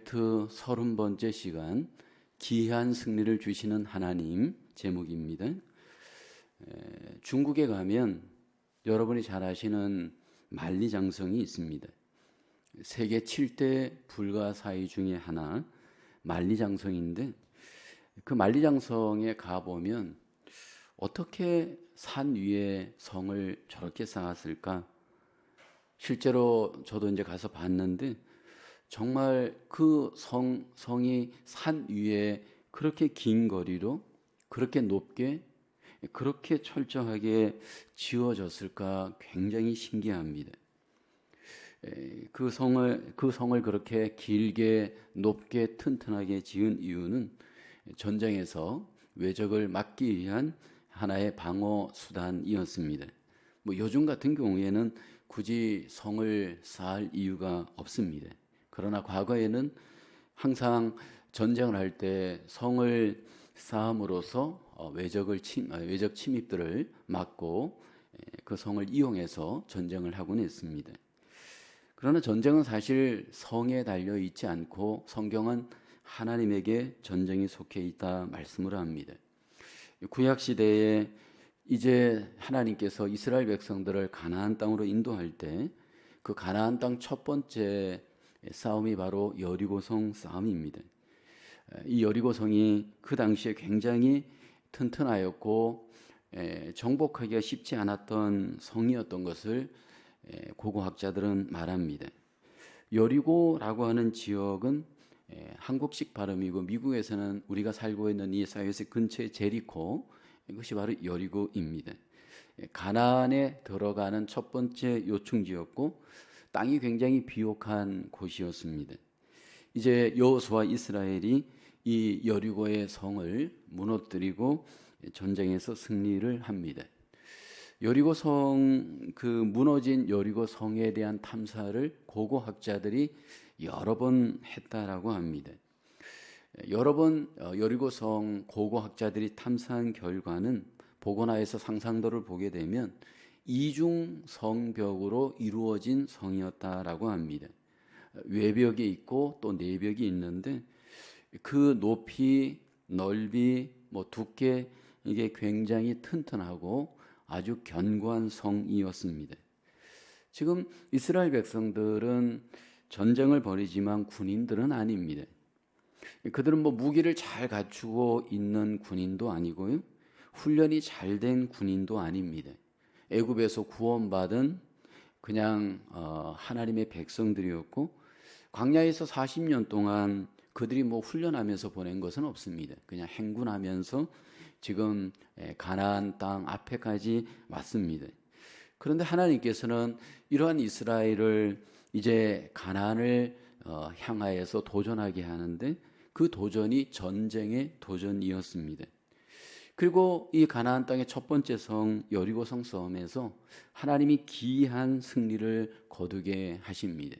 프로젝트 30번째 시간 기이한 승리를 주시는 하나님 제목입니다. 중국에 가면 여러분이 잘 아시는 만리장성이 있습니다. 세계 7대 불가사의 중에 하나 만리장성인데, 그 만리장성에 가보면 어떻게 산 위에 성을 저렇게 쌓았을까? 실제로 저도 이제 가서 봤는데 정말 그 성이 산 위에 그렇게 긴 거리로 그렇게 높게 그렇게 철저하게 지어졌을까 굉장히 신기합니다. 그 성을 그렇게 길게 높게 튼튼하게 지은 이유는 전쟁에서 외적을 막기 위한 하나의 방어 수단이었습니다. 요즘 같은 경우에는 굳이 성을 쌓을 이유가 없습니다. 그러나 과거에는 항상 전쟁을 할 때 성을 쌓음으로써 외적 침입들을 막고 그 성을 이용해서 전쟁을 하곤 했습니다. 그러나 전쟁은 사실 성에 달려 있지 않고 성경은 하나님에게 전쟁이 속해 있다 말씀을 합니다. 구약 시대에 이제 하나님께서 이스라엘 백성들을 가나안 땅으로 인도할 때 그 가나안 땅 첫 번째 싸움이 바로 여리고성 싸움입니다. 이 여리고성이 그 당시에 굉장히 튼튼하였고 정복하기가 쉽지 않았던 성이었던 것을 고고학자들은 말합니다. 여리고라고 하는 지역은 한국식 발음이고, 미국에서는 우리가 살고 있는 이 사이어스 근처의 제리코, 이것이 바로 여리고입니다. 가나안에 들어가는 첫 번째 요충지였고 땅이 굉장히 비옥한 곳이었습니다. 이제 여호수아 이스라엘이 이 여리고의 성을 무너뜨리고 전쟁에서 승리를 합니다. 여리고성, 그 무너진 여리고성에 대한 탐사를 고고학자들이 여러 번 했다라고 합니다. 여러 번 여리고성 고고학자들이 탐사한 결과는 보고나에서 상상도를 보게 되면 이중 성벽으로 이루어진 성이었다라고 합니다. 외벽이 있고 또 내벽이 있는데 그 높이, 넓이, 두께, 이게 굉장히 튼튼하고 아주 견고한 성이었습니다. 지금 이스라엘 백성들은 전쟁을 벌이지만 군인들은 아닙니다. 그들은 무기를 잘 갖추고 있는 군인도 아니고요, 훈련이 잘 된 군인도 아닙니다. 애굽에서 구원받은 그냥 하나님의 백성들이었고, 광야에서 40년 동안 그들이 훈련하면서 보낸 것은 없습니다. 그냥 행군하면서 지금 가나안 땅 앞에까지 왔습니다. 그런데 하나님께서는 이러한 이스라엘을 이제 가나안을 향하여서 도전하게 하는데, 그 도전이 전쟁의 도전이었습니다. 그리고 이 가나안 땅의 첫 번째 성 여리고성 싸움에서 하나님이 기이한 승리를 거두게 하십니다.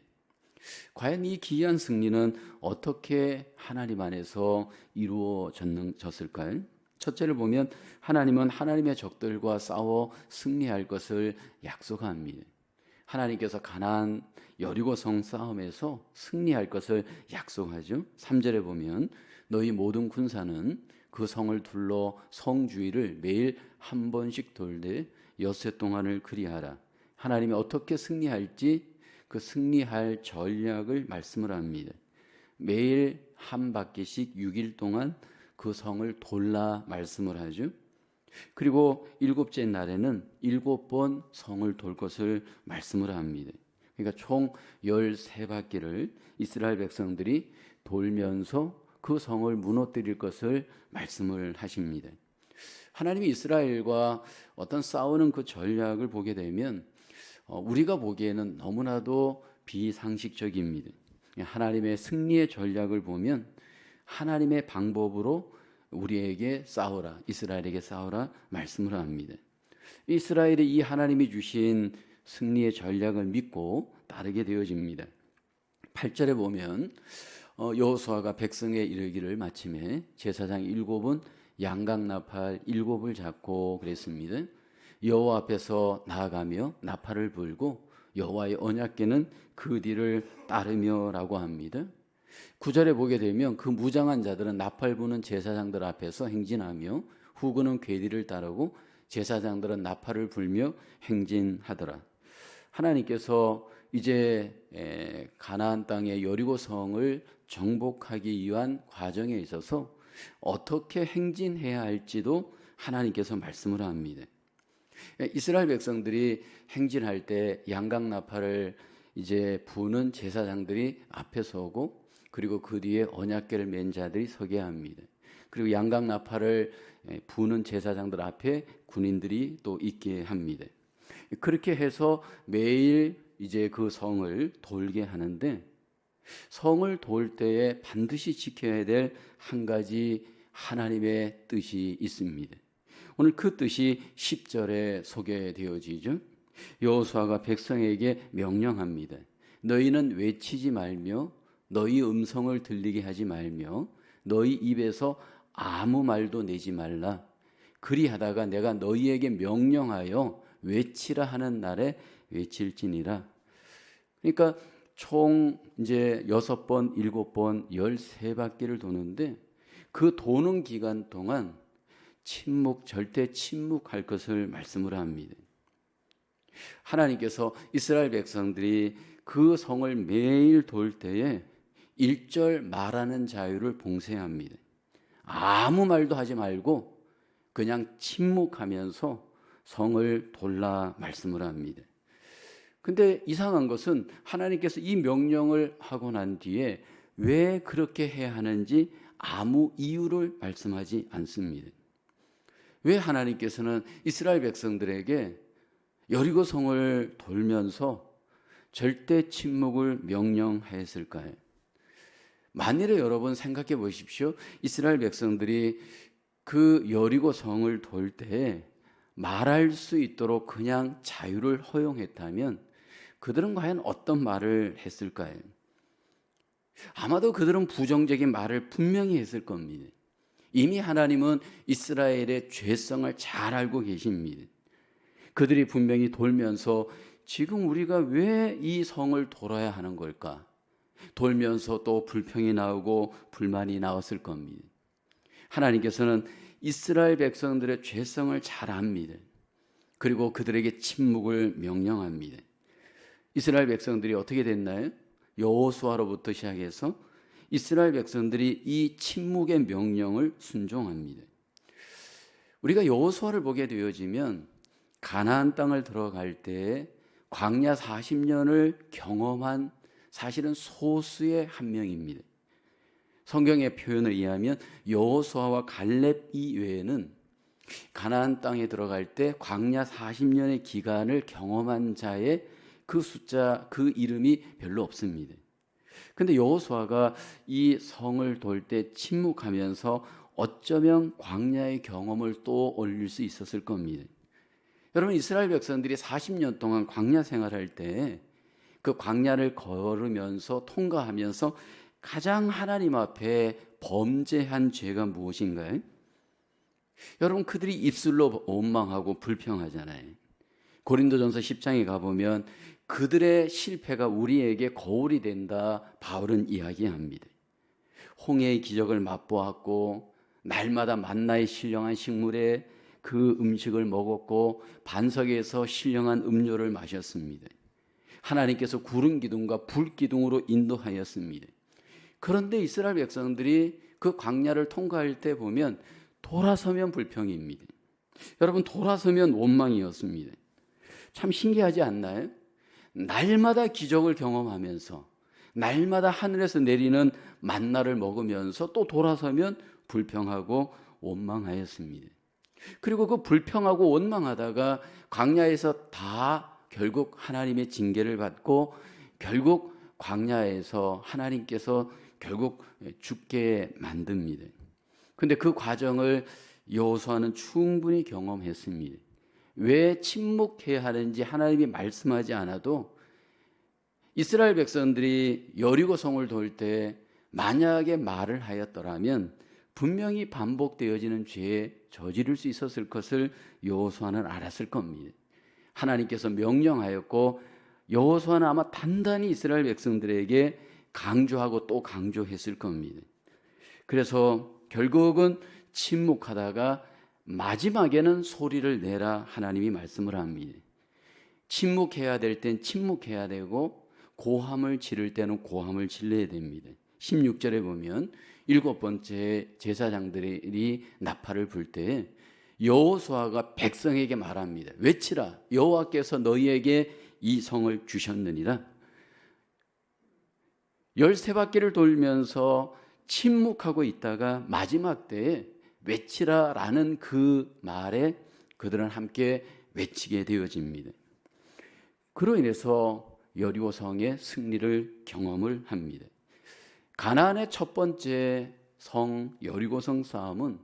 과연 이 기이한 승리는 어떻게 하나님 안에서 이루어졌을까요? 첫째를 보면 하나님은 하나님의 적들과 싸워 승리할 것을 약속합니다. 하나님께서 가나안 여리고성 싸움에서 승리할 것을 약속하죠. 3절에 보면 너희 모든 군사는 그 성을 둘러 성 주위를 매일 한 번씩 돌되 엿새 동안을 그리하라. 하나님이 어떻게 승리할지 그 승리할 전략을 말씀을 합니다. 매일 한 바퀴씩 6일 동안 그 성을 돌라 말씀을 하죠. 그리고 7째 날에는 7번 성을 돌 것을 말씀을 합니다. 그러니까 총 13바퀴를 이스라엘 백성들이 돌면서 그 성을 무너뜨릴 것을 말씀을 하십니다. 하나님이 이스라엘과 어떤 싸우는 그 전략을 보게 되면 우리가 보기에는 너무나도 비상식적입니다. 하나님의 승리의 전략을 보면 하나님의 방법으로 우리에게 싸우라, 이스라엘에게 싸우라 말씀을 합니다. 이스라엘이 이 하나님이 주신 승리의 전략을 믿고 따르게 되어집니다. 8절에 보면 여호수아가 백성에 이르기를 마침에 제사장 7은 양각나팔 7을 잡고 그랬습니다. 여호와 앞에서 나아가며 나팔을 불고 여호와의 언약궤는 그 뒤를 따르며라고 합니다. 구절에 보게 되면 그 무장한 자들은 나팔 부는 제사장들 앞에서 행진하며 후군은 괴리를 따르고 제사장들은 나팔을 불며 행진하더라. 하나님께서 이제 가나안 땅의 여리고 성을 정복하기 위한 과정에 있어서 어떻게 행진해야 할지도 하나님께서 말씀을 합니다. 이스라엘 백성들이 행진할 때 양각 나팔을 이제 부는 제사장들이 앞에 서고, 그리고 그 뒤에 언약궤를 맨 자들이 서게 합니다. 그리고 양각 나팔을 부는 제사장들 앞에 군인들이 또 있게 합니다. 그렇게 해서 매일 이제 그 성을 돌게 하는데, 성을 돌 때에 반드시 지켜야 될 한 가지 하나님의 뜻이 있습니다. 오늘 그 뜻이 10절에 소개되어지죠. 여호수아가 백성에게 명령합니다. 너희는 외치지 말며 너희 음성을 들리게 하지 말며 너희 입에서 아무 말도 내지 말라. 그리하다가 내가 너희에게 명령하여 외치라 하는 날에 외칠지니라. 그러니까 총 이제 6번, 7번, 13바퀴를 도는데, 그 도는 기간 동안 절대 침묵할 것을 말씀을 합니다. 하나님께서 이스라엘 백성들이 그 성을 매일 돌 때에 1절 말하는 자유를 봉쇄합니다. 아무 말도 하지 말고 그냥 침묵하면서 성을 돌라 말씀을 합니다. 근데 이상한 것은 하나님께서 이 명령을 하고 난 뒤에 왜 그렇게 해야 하는지 아무 이유를 말씀하지 않습니다. 왜 하나님께서는 이스라엘 백성들에게 여리고 성을 돌면서 절대 침묵을 명령하였을까요? 만일에 여러분 생각해 보십시오. 이스라엘 백성들이 그 여리고 성을 돌 때 말할 수 있도록 그냥 자유를 허용했다면 그들은 과연 어떤 말을 했을까요? 아마도 그들은 부정적인 말을 분명히 했을 겁니다. 이미 하나님은 이스라엘의 죄성을 잘 알고 계십니다. 그들이 분명히 돌면서 지금 우리가 왜 이 성을 돌아야 하는 걸까? 돌면서 또 불평이 나오고 불만이 나왔을 겁니다. 하나님께서는 이스라엘 백성들의 죄성을 잘 압니다. 그리고 그들에게 침묵을 명령합니다. 이스라엘 백성들이 어떻게 됐나요? 여호수아로부터 시작해서 이스라엘 백성들이 이 침묵의 명령을 순종합니다. 우리가 여호수아를 보게 되어지면 가나안 땅을 들어갈 때 광야 40년을 경험한 사실은 소수의 한 명입니다. 성경의 표현을 이해하면 여호수아와 갈렙 이외에는 가나안 땅에 들어갈 때 광야 40년의 기간을 경험한 자의 그 숫자, 그 이름이 별로 없습니다. 근데 여호수아가 이 성을 돌 때 침묵하면서 어쩌면 광야의 경험을 또 올릴 수 있었을 겁니다. 여러분, 이스라엘 백성들이 40년 동안 광야 생활할 때 그 광야를 걸으면서 통과하면서 가장 하나님 앞에 범죄한 죄가 무엇인가요? 여러분, 그들이 입술로 원망하고 불평하잖아요. 고린도전서 10장에 가보면 그들의 실패가 우리에게 거울이 된다, 바울은 이야기합니다. 홍해의 기적을 맛보았고 날마다 만나에 신령한 식물에 그 음식을 먹었고 반석에서 신령한 음료를 마셨습니다. 하나님께서 구름 기둥과 불 기둥으로 인도하였습니다. 그런데 이스라엘 백성들이 그 광야를 통과할 때 보면 돌아서면 불평입니다. 여러분, 돌아서면 원망이었습니다. 참 신기하지 않나요? 날마다 기적을 경험하면서 날마다 하늘에서 내리는 만나를 먹으면서 또 돌아서면 불평하고 원망하였습니다. 그리고 그 불평하고 원망하다가 광야에서 다 결국 하나님의 징계를 받고 결국 광야에서 하나님께서 결국 죽게 만듭니다. 근데 그 과정을 여호수아는 충분히 경험했습니다. 왜 침묵해야 하는지 하나님이 말씀하지 않아도 이스라엘 백성들이 여리고 성을 돌 때 만약에 말을 하였더라면 분명히 반복되어지는 죄에 저지를 수 있었을 것을 여호수아는 알았을 겁니다. 하나님께서 명령하였고 여호수아는 아마 단단히 이스라엘 백성들에게 강조하고 또 강조했을 겁니다. 그래서 결국은 침묵하다가 마지막에는 소리를 내라 하나님이 말씀을 합니다. 침묵해야 될 땐 침묵해야 되고 고함을 지를 때는 고함을 질러야 됩니다. 16절에 보면 7번째 제사장들이 나팔을 불 때 여호수아가 백성에게 말합니다. 외치라, 여호와께서 너희에게 이 성을 주셨느니라. 13바퀴를 돌면서 침묵하고 있다가 마지막 때에 외치라라는 그 말에 그들은 함께 외치게 되어집니다. 그로 인해서 여리고 성의 승리를 경험을 합니다. 가나안의 첫 번째 성 여리고성 싸움은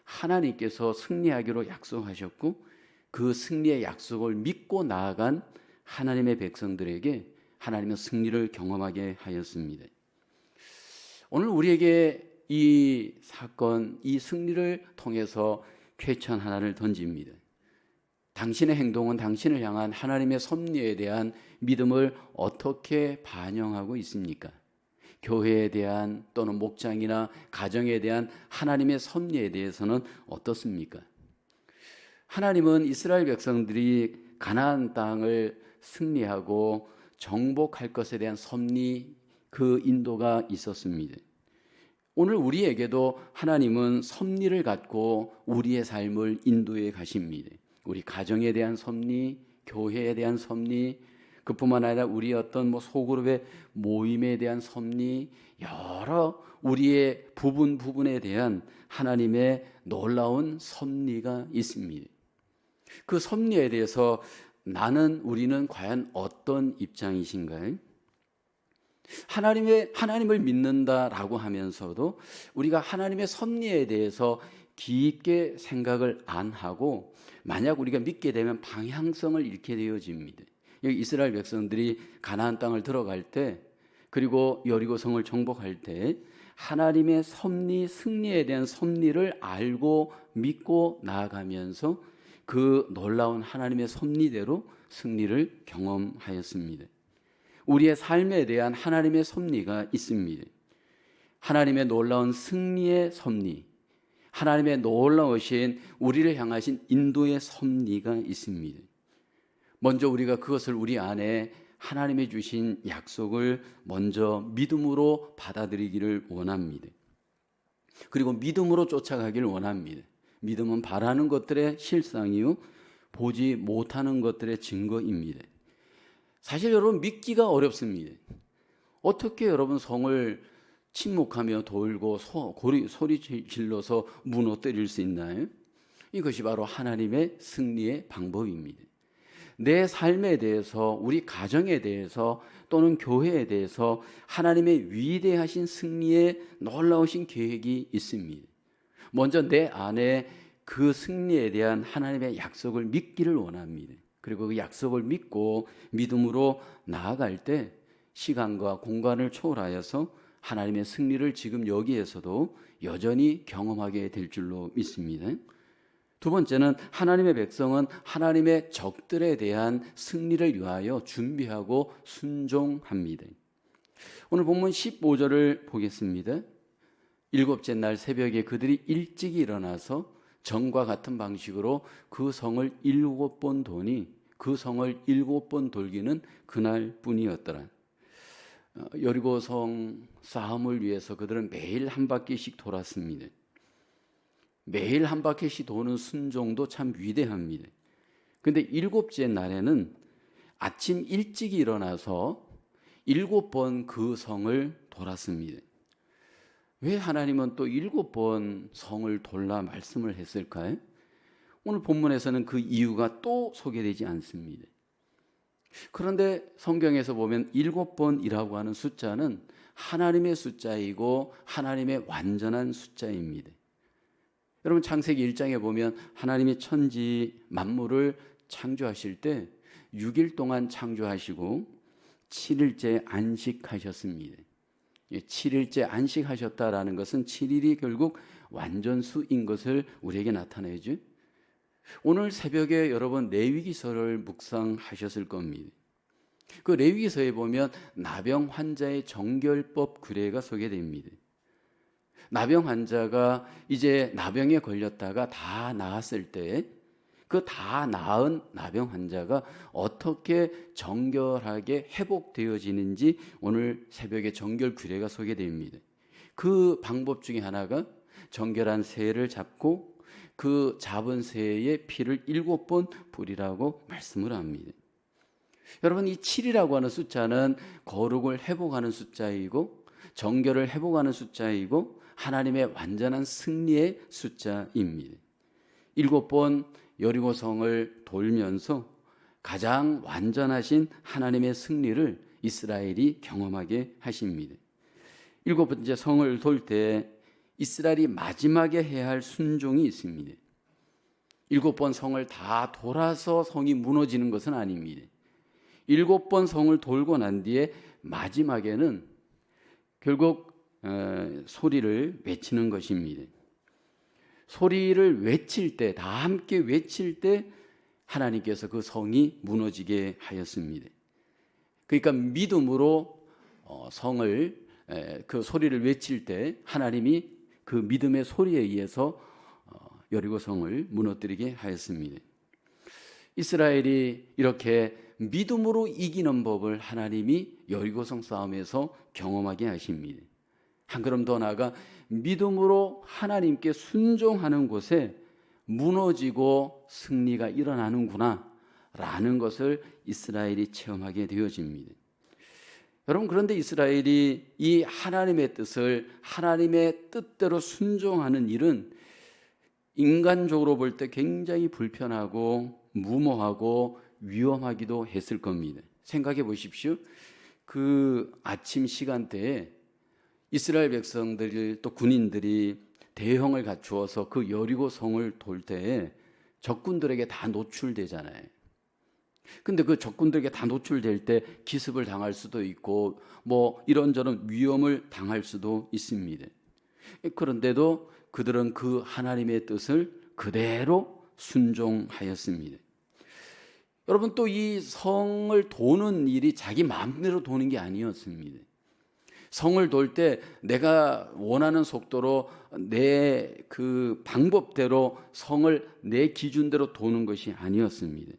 하나님께서 승리하기로 약속하셨고 그 승리의 약속을 믿고 나아간 하나님의 백성들에게 하나님의 승리를 경험하게 하였습니다. 오늘 우리에게 이 사건, 이 승리를 통해서 퀘스천 하나를 던집니다. 당신의 행동은 당신을 향한 하나님의 섭리에 대한 믿음을 어떻게 반영하고 있습니까? 교회에 대한 또는 목장이나 가정에 대한 하나님의 섭리에 대해서는 어떻습니까? 하나님은 이스라엘 백성들이 가나안 땅을 승리하고 정복할 것에 대한 섭리, 그 인도가 있었습니다. 오늘 우리에게도 하나님은 섭리를 갖고 우리의 삶을 인도해 가십니다. 우리 가정에 대한 섭리, 교회에 대한 섭리, 그뿐만 아니라 우리 어떤 소그룹의 모임에 대한 섭리, 여러 우리의 부분에 대한 하나님의 놀라운 섭리가 있습니다. 그 섭리에 대해서 우리는 과연 어떤 입장이신가요? 하나님을 믿는다라고 하면서도 우리가 하나님의 섭리에 대해서 깊게 생각을 안 하고 만약 우리가 믿게 되면 방향성을 잃게 되어집니다. 여기 이스라엘 백성들이 가나안 땅을 들어갈 때 그리고 여리고성을 정복할 때 하나님의 섭리, 승리에 대한 섭리를 알고 믿고 나아가면서 그 놀라운 하나님의 섭리대로 승리를 경험하였습니다. 우리의 삶에 대한 하나님의 섭리가 있습니다. 하나님의 놀라운 승리의 섭리, 하나님의 놀라우신 우리를 향하신 인도의 섭리가 있습니다. 먼저 우리가 그것을 우리 안에 하나님이 주신 약속을 먼저 믿음으로 받아들이기를 원합니다. 그리고 믿음으로 쫓아가기를 원합니다. 믿음은 바라는 것들의 실상이요 보지 못하는 것들의 증거입니다. 사실 여러분 믿기가 어렵습니다. 어떻게 여러분 성을 침묵하며 돌고 소리 질러서 무너뜨릴 수 있나요? 이것이 바로 하나님의 승리의 방법입니다. 내 삶에 대해서, 우리 가정에 대해서 또는 교회에 대해서 하나님의 위대하신 승리의 놀라우신 계획이 있습니다. 먼저 내 안에 그 승리에 대한 하나님의 약속을 믿기를 원합니다. 그리고 그 약속을 믿고 믿음으로 나아갈 때 시간과 공간을 초월하여서 하나님의 승리를 지금 여기에서도 여전히 경험하게 될 줄로 믿습니다. 두 번째는 하나님의 백성은 하나님의 적들에 대한 승리를 위하여 준비하고 순종합니다. 오늘 본문 15절을 보겠습니다. 일곱째 날 새벽에 그들이 일찍 일어나서 전과 같은 방식으로 그 성을 7번 도니 그 성을 7번 돌기는 그날 뿐이었더라. 여리고성 싸움을 위해서 그들은 매일 한 바퀴씩 돌았습니다. 매일 한 바퀴씩 도는 순종도 참 위대합니다. 그런데 7째 날에는 아침 일찍 일어나서 7번 그 성을 돌았습니다. 왜 하나님은 또 7번 성을 돌라 말씀을 했을까요? 오늘 본문에서는 그 이유가 또 소개되지 않습니다. 그런데 성경에서 보면 7번이라고 하는 숫자는 하나님의 숫자이고 하나님의 완전한 숫자입니다. 여러분 창세기 1장에 보면 하나님이 천지 만물을 창조하실 때 6일 동안 창조하시고 7일째 안식하셨습니다. 7일째 안식하셨다라는 것은 7일이 결국 완전수인 것을 우리에게 나타내죠. 오늘 새벽에 여러분 레위기서를 묵상하셨을 겁니다. 그 레위기서에 보면 나병 환자의 정결법 규례가 소개됩니다. 나병 환자가 이제 나병에 걸렸다가 다 나았을 때 그 다 나은 나병 환자가 어떻게 정결하게 회복되어지는지 오늘 새벽에 정결 규례가 소개됩니다. 그 방법 중에 하나가 정결한 새를 잡고 그 잡은 새의 피를 7번 뿌리라고 말씀을 합니다. 여러분, 이 7이라고 하는 숫자는 거룩을 회복하는 숫자이고 정결을 회복하는 숫자이고 하나님의 완전한 승리의 숫자입니다. 7번 여리고성을 돌면서 가장 완전하신 하나님의 승리를 이스라엘이 경험하게 하십니다. 7번째 성을 돌 때 이스라엘이 마지막에 해야 할 순종이 있습니다. 7번 성을 다 돌아서 성이 무너지는 것은 아닙니다. 7번 성을 돌고 난 뒤에 마지막에는 결국 소리를 외치는 것입니다. 소리를 외칠 때, 다 함께 외칠 때 하나님께서 그 성이 무너지게 하였습니다. 그러니까 믿음으로 성을 그 소리를 외칠 때 하나님이 그 믿음의 소리에 의해서 여리고 성을 무너뜨리게 하였습니다. 이스라엘이 이렇게 믿음으로 이기는 법을 하나님이 여리고성 싸움에서 경험하게 하십니다. 한 걸음 더 나아가 믿음으로 하나님께 순종하는 곳에 무너지고 승리가 일어나는구나 라는 것을 이스라엘이 체험하게 되어집니다. 여러분, 그런데 이스라엘이 이 하나님의 뜻을 하나님의 뜻대로 순종하는 일은 인간적으로 볼 때 굉장히 불편하고 무모하고 위험하기도 했을 겁니다. 생각해 보십시오. 그 아침 시간대에 이스라엘 백성들이 또 군인들이 대형을 갖추어서 그 여리고 성을 돌 때에 적군들에게 다 노출되잖아요. 근데 그 적군들에게 다 노출될 때 기습을 당할 수도 있고 뭐 이런저런 위험을 당할 수도 있습니다. 그런데도 그들은 그 하나님의 뜻을 그대로 순종하였습니다. 여러분, 또 이 성을 도는 일이 자기 마음대로 도는 게 아니었습니다. 성을 돌 때 내가 원하는 속도로 내 그 방법대로 성을 내 기준대로 도는 것이 아니었습니다.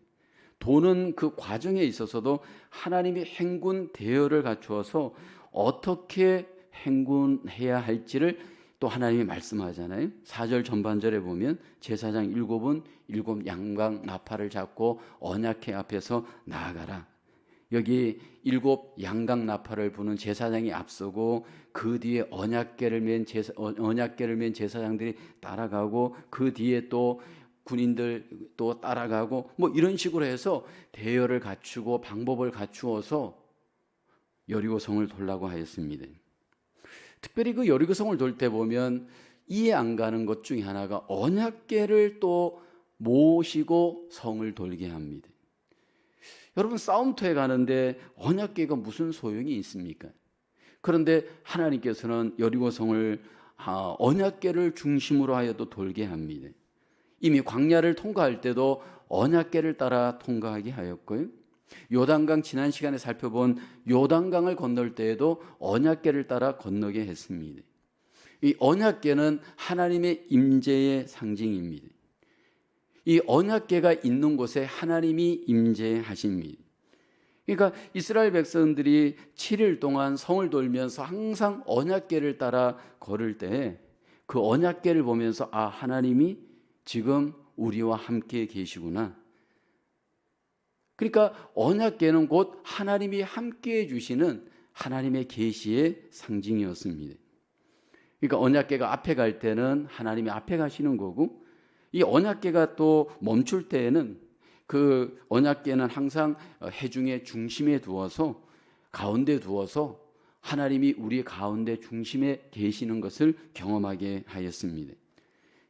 도는 그 과정에 있어서도 하나님이 행군 대여를 갖추어서 어떻게 행군해야 할지를 또 하나님이 말씀하잖아요. 4절 전반절에 보면 제사장 7은 7 양강 나팔을 잡고 언약궤 앞에서 나아가라. 여기 7 양강 나팔을 부는 제사장이 앞서고 그 뒤에 언약궤를 맨 제사장들이 따라가고 그 뒤에 또 군인들 또 따라가고 뭐 이런 식으로 해서 대여를 갖추고 방법을 갖추어서 여리고성을 돌라고 하였습니다. 특별히 그 여리고성을 돌 때 보면 이해 안 가는 것 중에 하나가 언약궤를 또 모시고 성을 돌게 합니다. 여러분, 싸움터에 가는데 언약궤가 무슨 소용이 있습니까? 그런데 하나님께서는 여리고성을 언약궤를 중심으로 하여도 돌게 합니다. 이미 광야를 통과할 때도 언약궤를 따라 통과하게 하였고요. 요단강 지난 시간에 살펴본 요단강을 건널 때에도 언약궤를 따라 건너게 했습니다. 이 언약궤는 하나님의 임재의 상징입니다. 이 언약궤가 있는 곳에 하나님이 임재하십니다. 그러니까 이스라엘 백성들이 7일 동안 성을 돌면서 항상 언약궤를 따라 걸을 때 그 언약궤를 보면서 아, 하나님이 지금 우리와 함께 계시구나. 그러니까 언약궤는 곧 하나님이 함께해 주시는 하나님의 계시의 상징이었습니다. 그러니까 언약궤가 앞에 갈 때는 하나님이 앞에 가시는 거고, 이 언약궤가 또 멈출 때에는 그 언약궤는 항상 회중의 중심에 두어서 가운데 두어서 하나님이 우리 가운데 중심에 계시는 것을 경험하게 하였습니다.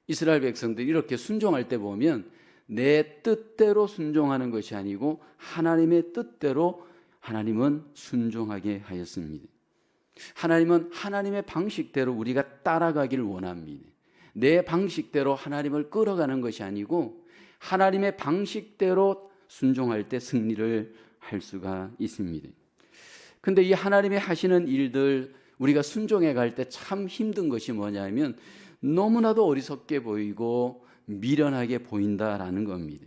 이스라엘 백성들이 이렇게 순종할 때 보면 내 뜻대로 순종하는 것이 아니고 하나님의 뜻대로 하나님은 순종하게 하였습니다. 하나님은 하나님의 방식대로 우리가 따라가기를 원합니다. 내 방식대로 하나님을 끌어가는 것이 아니고 하나님의 방식대로 순종할 때 승리를 할 수가 있습니다. 근데 이 하나님이 하시는 일들 우리가 순종해 갈 때 참 힘든 것이 뭐냐면 너무나도 어리석게 보이고 미련하게 보인다라는 겁니다.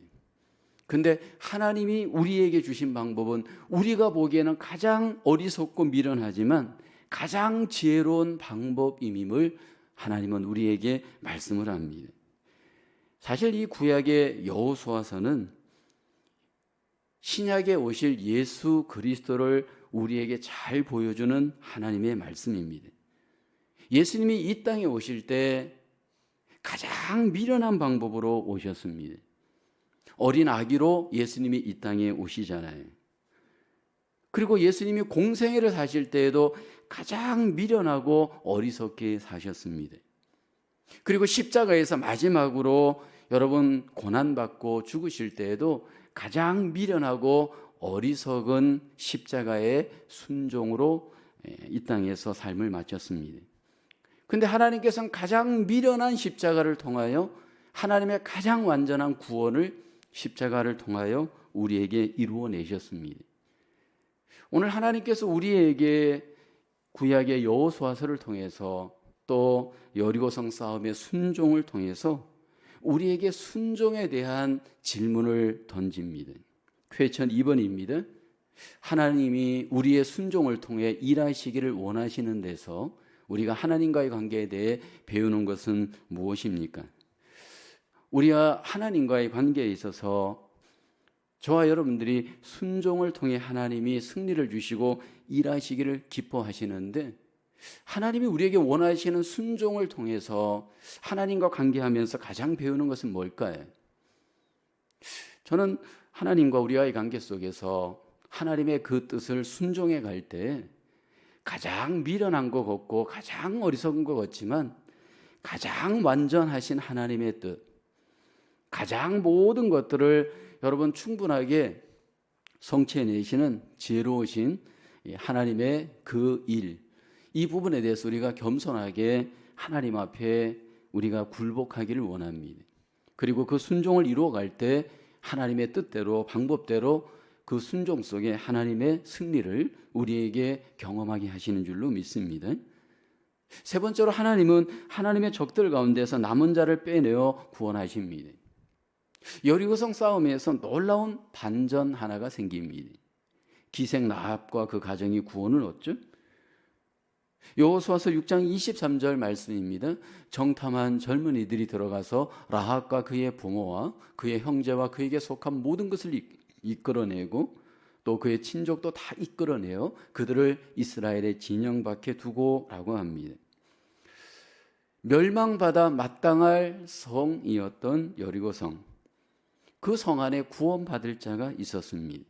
근데 하나님이 우리에게 주신 방법은 우리가 보기에는 가장 어리석고 미련하지만 가장 지혜로운 방법임을 하나님은 우리에게 말씀을 합니다. 사실 이 구약의 여호수아서는 신약에 오실 예수 그리스도를 우리에게 잘 보여주는 하나님의 말씀입니다. 예수님이 이 땅에 오실 때 가장 미련한 방법으로 오셨습니다. 어린 아기로 예수님이 이 땅에 오시잖아요. 그리고 예수님이 공생애를 사실 때에도 가장 미련하고 어리석게 사셨습니다. 그리고 십자가에서 마지막으로 여러분 고난받고 죽으실 때에도 가장 미련하고 어리석은 십자가의 순종으로 이 땅에서 삶을 마쳤습니다. 근데 하나님께서는 가장 미련한 십자가를 통하여 하나님의 가장 완전한 구원을 십자가를 통하여 우리에게 이루어내셨습니다. 오늘 하나님께서 우리에게 구약의 여호수아서를 통해서 또 여리고성 싸움의 순종을 통해서 우리에게 순종에 대한 질문을 던집니다. 퀘스천 2번입니다. 하나님이 우리의 순종을 통해 일하시기를 원하시는 데서 우리가 하나님과의 관계에 대해 배우는 것은 무엇입니까? 우리가 하나님과의 관계에 있어서 저와 여러분들이 순종을 통해 하나님이 승리를 주시고 일하시기를 기뻐하시는데 하나님이 우리에게 원하시는 순종을 통해서 하나님과 관계하면서 가장 배우는 것은 뭘까요? 저는 하나님과 우리와의 관계 속에서 하나님의 그 뜻을 순종해 갈 때 가장 미련한 것 같고 가장 어리석은 것 같지만 가장 완전하신 하나님의 뜻, 가장 모든 것들을 여러분 충분하게 성취해내시는 지혜로우신 하나님의 그 일, 이 부분에 대해서 우리가 겸손하게 하나님 앞에 우리가 굴복하기를 원합니다. 그리고 그 순종을 이루어갈 때 하나님의 뜻대로 방법대로 그 순종 속에 하나님의 승리를 우리에게 경험하게 하시는 줄로 믿습니다. 세 번째로 하나님은 하나님의 적들 가운데서 남은 자를 빼내어 구원하십니다. 여리고성 싸움에서 놀라운 반전 하나가 생깁니다. 기생 라합과 그 가정이 구원을 얻죠. 여호수아서 6장 23절 말씀입니다. 정탐한 젊은이들이 들어가서 라합과 그의 부모와 그의 형제와 그에게 속한 모든 것을 이끌어내고 또 그의 친족도 다 이끌어내어 그들을 이스라엘의 진영 밖에 두고라고 합니다. 멸망받아 마땅할 성이었던 여리고성, 그 성 안에 구원받을 자가 있었습니다.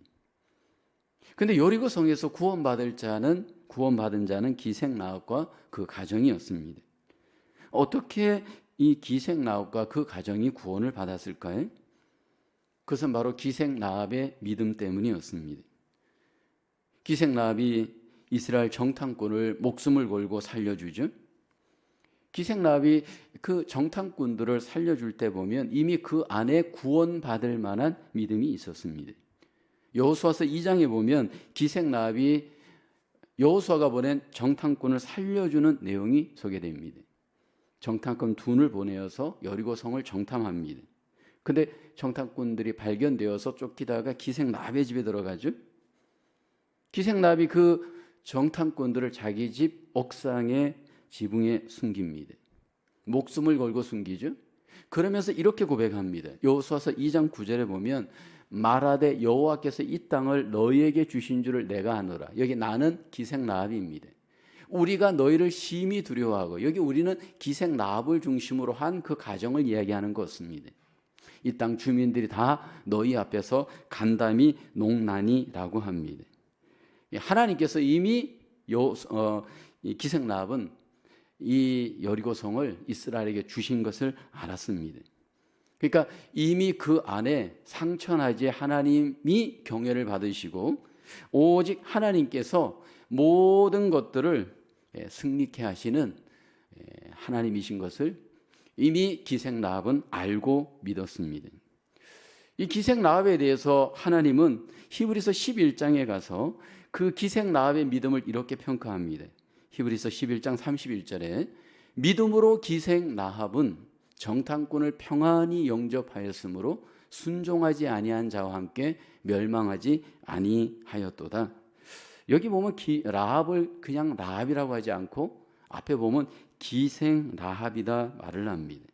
그런데 여리고성에서 구원받은 자는 기생 라합과 그 가정이었습니다. 어떻게 이 기생 라합과 그 가정이 구원을 받았을까요? 그것은 바로 기생 라합의 믿음 때문이었습니다. 기생 라합이 이스라엘 정탐꾼을 목숨을 걸고 살려주죠. 기생 라합이 그 정탐꾼들을 살려줄 때 보면 이미 그 안에 구원받을 만한 믿음이 있었습니다. 여호수아서 2장에 보면 기생 라합이 여호수아가 보낸 정탐꾼을 살려주는 내용이 소개됩니다. 정탐꾼 둘을 보내어서 여리고성을 정탐합니다. 근데 정탐꾼들이 발견되어서 쫓기다가 기생 라합의 집에 들어가죠. 기생 라합이 그 정탐꾼들을 자기 집 옥상의 지붕에 숨깁니다. 목숨을 걸고 숨기죠. 그러면서 이렇게 고백합니다. 여호수아서 2장 9절에 보면 말하되 여호와께서 이 땅을 너희에게 주신 줄을 내가 아노라. 여기 나는 기생 라합입니다. 우리가 너희를 심히 두려워하고, 여기 우리는 기생 라합을 중심으로 한 그 가정을 이야기하는 것입니다. 이 땅 주민들이 다 너희 앞에서 간담이 농나니라고 합니다. 하나님께서 이미 이 기생 라합은 이 여리고성을 이스라엘에게 주신 것을 알았습니다. 그러니까 이미 그 안에 상처나지 하나님이 경외를 받으시고 오직 하나님께서 모든 것들을 승리케 하시는 하나님이신 것을 이미 기생 라합은 알고 믿었습니다. 이 기생 라합에 대해서 하나님은 히브리서 11장에 가서 그 기생 라합의 믿음을 이렇게 평가합니다. 히브리서 11장 31절에 믿음으로 기생 라합은 정탐꾼을 평안히 영접하였으므로 순종하지 아니한 자와 함께 멸망하지 아니하였도다. 여기 보면 라합을 그냥 라합이라고 하지 않고 앞에 보면 기생 라합이다 말을 합니다.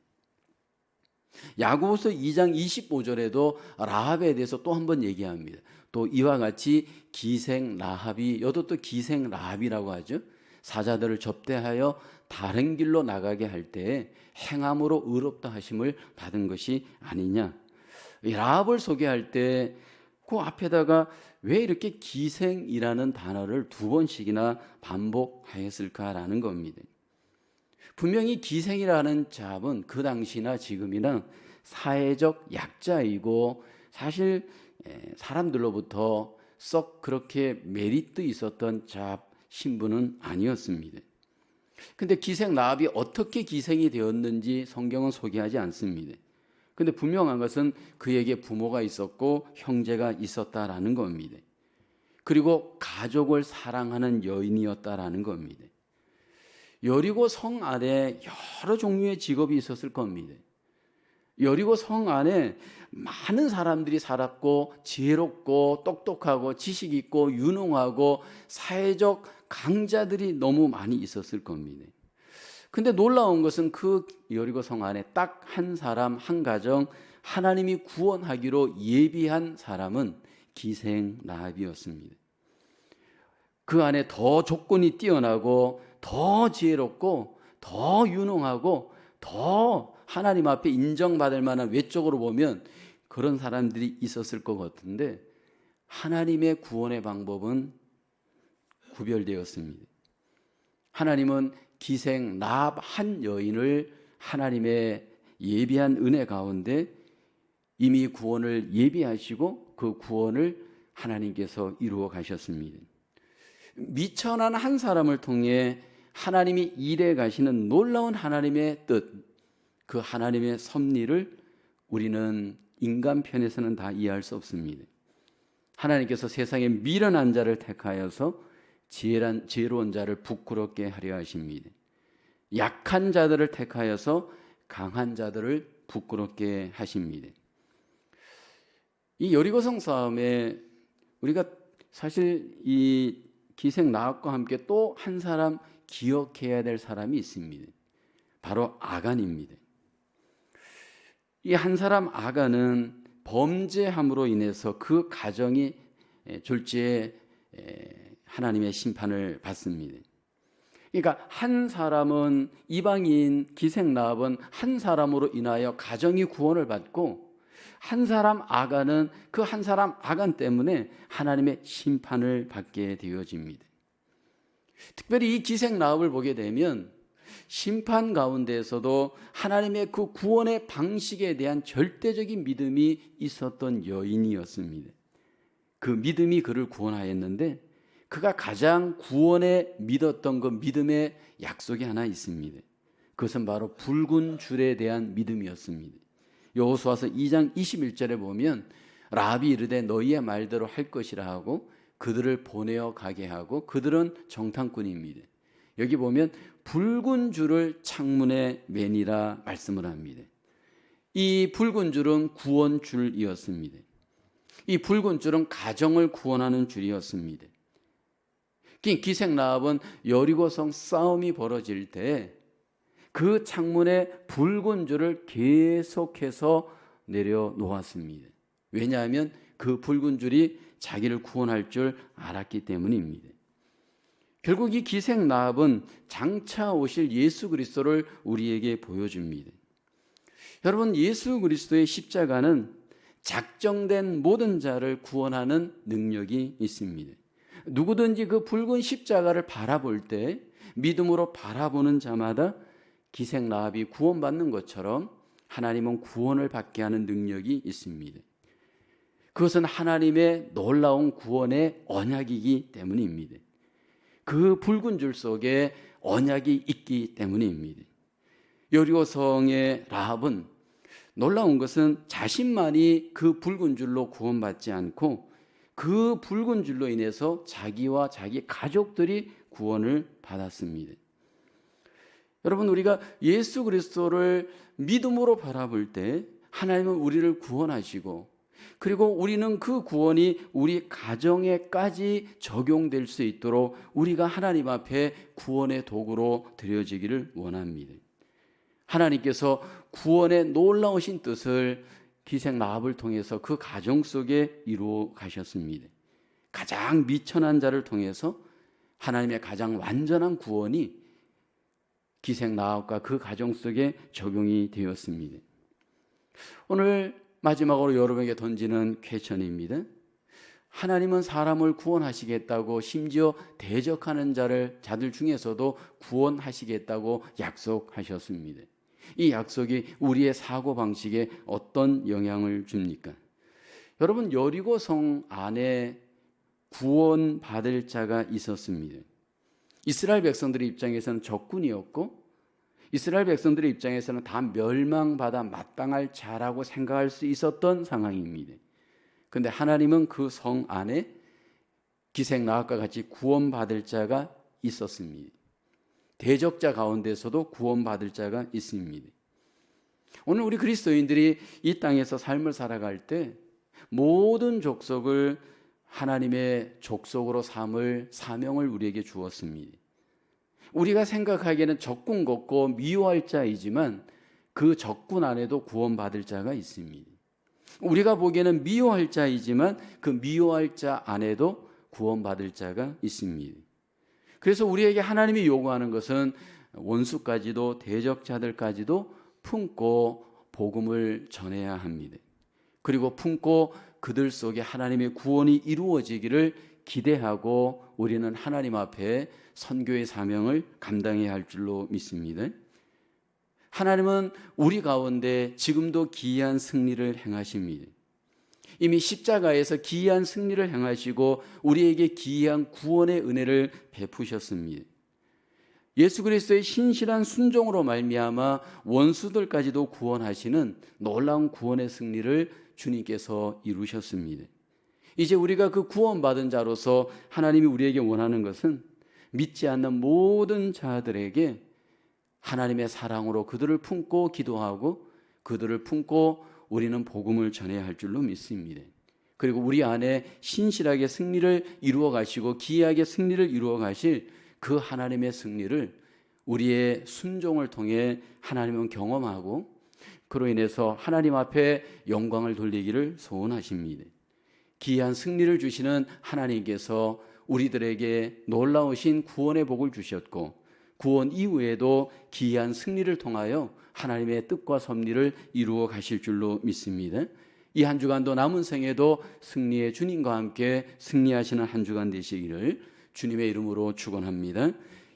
야고보서 2장 25절에도 라합에 대해서 또 한 번 얘기합니다. 또 이와 같이 기생 라합이, 여도 또 기생 라합이라고 하죠. 사자들을 접대하여 다른 길로 나가게 할 때에 행함으로 의롭다 하심을 받은 것이 아니냐. 이 라합을 소개할 때 그 앞에다가 왜 이렇게 기생이라는 단어를 두 번씩이나 반복하였을까라는 겁니다. 분명히 기생이라는 잡은 그 당시나 지금이나 사회적 약자이고 사실 사람들로부터 썩 그렇게 메리트 있었던 잡 신분은 아니었습니다. 근데 기생 라합이 어떻게 기생이 되었는지 성경은 소개하지 않습니다. 근데 분명한 것은 그에게 부모가 있었고 형제가 있었다라는 겁니다. 그리고 가족을 사랑하는 여인이었다라는 겁니다. 여리고 성 안에 여러 종류의 직업이 있었을 겁니다. 여리고 성 안에 많은 사람들이 살았고 지혜롭고 똑똑하고 지식 있고 유능하고 사회적 강자들이 너무 많이 있었을 겁니다. 근데 놀라운 것은 그 여리고 성 안에 딱 한 사람, 한 가정, 하나님이 구원하기로 예비한 사람은 기생 라합이었습니다. 그 안에 더 조건이 뛰어나고 더 지혜롭고 더 유능하고 더 하나님 앞에 인정받을 만한, 외적으로 보면 그런 사람들이 있었을 것 같은데 하나님의 구원의 방법은 구별되었습니다. 하나님은 기생 라합 한 여인을 하나님의 예비한 은혜 가운데 이미 구원을 예비하시고 그 구원을 하나님께서 이루어 가셨습니다. 미천한 한 사람을 통해 하나님이 일해 가시는 놀라운 하나님의 뜻, 그 하나님의 섭리를 우리는 인간 편에서는 다 이해할 수 없습니다. 하나님께서 세상에 미련한 자를 택하여서 지혜로운 자를 부끄럽게 하려 하십니다. 약한 자들을 택하여서 강한 자들을 부끄럽게 하십니다. 이 여리고성 싸움에 우리가 사실 이 기생 라합과 함께 또 한 사람 기억해야 될 사람이 있습니다. 바로 아간입니다. 이 한 사람 아간은 범죄함으로 인해서 그 가정이 졸지에 하나님의 심판을 받습니다. 그러니까 한 사람은, 이방인 기생 라합은 한 사람으로 인하여 가정이 구원을 받고, 한 사람 아간은 그 한 사람 아간 때문에 하나님의 심판을 받게 되어집니다. 특별히 이 기생 라합을 보게 되면 심판 가운데에서도 하나님의 그 구원의 방식에 대한 절대적인 믿음이 있었던 여인이었습니다. 그 믿음이 그를 구원하였는데, 그가 가장 구원에 믿었던 그 믿음의 약속이 하나 있습니다. 그것은 바로 붉은 줄에 대한 믿음이었습니다. 여호수아서 2장 21절에 보면 라합이 이르되 너희의 말대로 할 것이라 하고 그들을 보내어 가게 하고 그들은 정탐꾼입니다. 여기 보면 붉은 줄을 창문에 매니라 말씀을 합니다. 이 붉은 줄은 구원 줄이었습니다. 이 붉은 줄은 가정을 구원하는 줄이었습니다. 기생 라합은 여리고성 싸움이 벌어질 때 그 창문에 붉은 줄을 계속해서 내려놓았습니다. 왜냐하면 그 붉은 줄이 자기를 구원할 줄 알았기 때문입니다. 결국 이 기생 라합은 장차 오실 예수 그리스도를 우리에게 보여줍니다. 여러분, 예수 그리스도의 십자가는 작정된 모든 자를 구원하는 능력이 있습니다. 누구든지 그 붉은 십자가를 바라볼 때 믿음으로 바라보는 자마다 기생 라합이 구원받는 것처럼 하나님은 구원을 받게 하는 능력이 있습니다. 그것은 하나님의 놀라운 구원의 언약이기 때문입니다. 그 붉은 줄 속에 언약이 있기 때문입니다. 여리고성의 라합은 놀라운 것은 자신만이 그 붉은 줄로 구원받지 않고 그 붉은 줄로 인해서 자기와 자기 가족들이 구원을 받았습니다. 여러분, 우리가 예수 그리스도를 믿음으로 바라볼 때 하나님은 우리를 구원하시고, 그리고 우리는 그 구원이 우리 가정에까지 적용될 수 있도록 우리가 하나님 앞에 구원의 도구로 드려지기를 원합니다. 하나님께서 구원의 놀라우신 뜻을 기생 라합을 통해서 그 가정 속에 이루어 가셨습니다. 가장 미천한 자를 통해서 하나님의 가장 완전한 구원이 기생 라합과 그 가정 속에 적용이 되었습니다. 오늘 마지막으로 여러분에게 던지는 퀘스천입니다. 하나님은 사람을 구원하시겠다고, 심지어 대적하는 자들 중에서도 구원하시겠다고 약속하셨습니다. 이 약속이 우리의 사고방식에 어떤 영향을 줍니까? 여러분, 여리고성 안에 구원받을 자가 있었습니다. 이스라엘 백성들의 입장에서는 적군이었고, 이스라엘 백성들의 입장에서는 다 멸망받아 마땅할 자라고 생각할 수 있었던 상황입니다. 그런데 하나님은 그 성 안에 기생 라합과 같이 구원받을 자가 있었습니다. 대적자 가운데서도 구원받을 자가 있습니다. 오늘 우리 그리스도인들이 이 땅에서 삶을 살아갈 때 모든 족속을 하나님의 족속으로 삼을 사명을 우리에게 주었습니다. 우리가 생각하기에는 적군 같고 미워할 자이지만 그 적군 안에도 구원받을 자가 있습니다. 우리가 보기에는 미워할 자이지만 그 미워할 자 안에도 구원받을 자가 있습니다. 그래서 우리에게 하나님이 요구하는 것은 원수까지도 대적자들까지도 품고 복음을 전해야 합니다. 그리고 품고 그들 속에 하나님의 구원이 이루어지기를 기대하고 우리는 하나님 앞에 선교의 사명을 감당해야 할 줄로 믿습니다. 하나님은 우리 가운데 지금도 기이한 승리를 행하십니다. 이미 십자가에서 기이한 승리를 행하시고 우리에게 기이한 구원의 은혜를 베푸셨습니다. 예수 그리스도의 신실한 순종으로 말미암아 원수들까지도 구원하시는 놀라운 구원의 승리를 주님께서 이루셨습니다. 이제 우리가 그 구원받은 자로서 하나님이 우리에게 원하는 것은 믿지 않는 모든 자들에게 하나님의 사랑으로 그들을 품고 기도하고 그들을 품고 우리는 복음을 전해야 할 줄로 믿습니다. 그리고 우리 안에 신실하게 승리를 이루어 가시고 기이하게 승리를 이루어 가실 그 하나님의 승리를 우리의 순종을 통해 하나님은 경험하고 그로 인해서 하나님 앞에 영광을 돌리기를 소원하십니다. 기이한 승리를 주시는 하나님께서 우리들에게 놀라우신 구원의 복을 주셨고 구원 이후에도 기이한 승리를 통하여 하나님의 뜻과 섭리를 이루어 가실 줄로 믿습니다. 이 한 주간도 남은 생에도 승리의 주님과 함께 승리하시는 한 주간 되시기를 주님의 이름으로 축원합니다.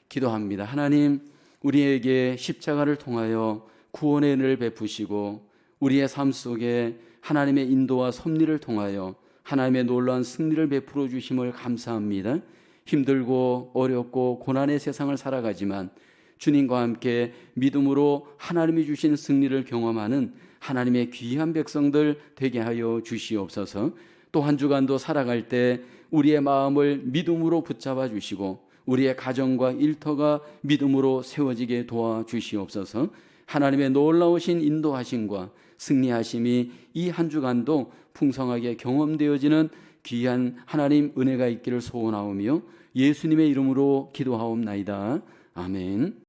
기도합니다. 하나님, 우리에게 십자가를 통하여 구원의 은혜를 베푸시고 우리의 삶 속에 하나님의 인도와 섭리를 통하여 하나님의 놀라운 승리를 베풀어 주심을 감사합니다. 힘들고 어렵고 고난의 세상을 살아가지만 주님과 함께 믿음으로 하나님이 주신 승리를 경험하는 하나님의 귀한 백성들 되게 하여 주시옵소서. 또 한 주간도 살아갈 때 우리의 마음을 믿음으로 붙잡아 주시고 우리의 가정과 일터가 믿음으로 세워지게 도와주시옵소서. 하나님의 놀라우신 인도하심과 승리하심이 이 한 주간도 풍성하게 경험되어지는 귀한 하나님 은혜가 있기를 소원하오며 예수님의 이름으로 기도하옵나이다. 아멘.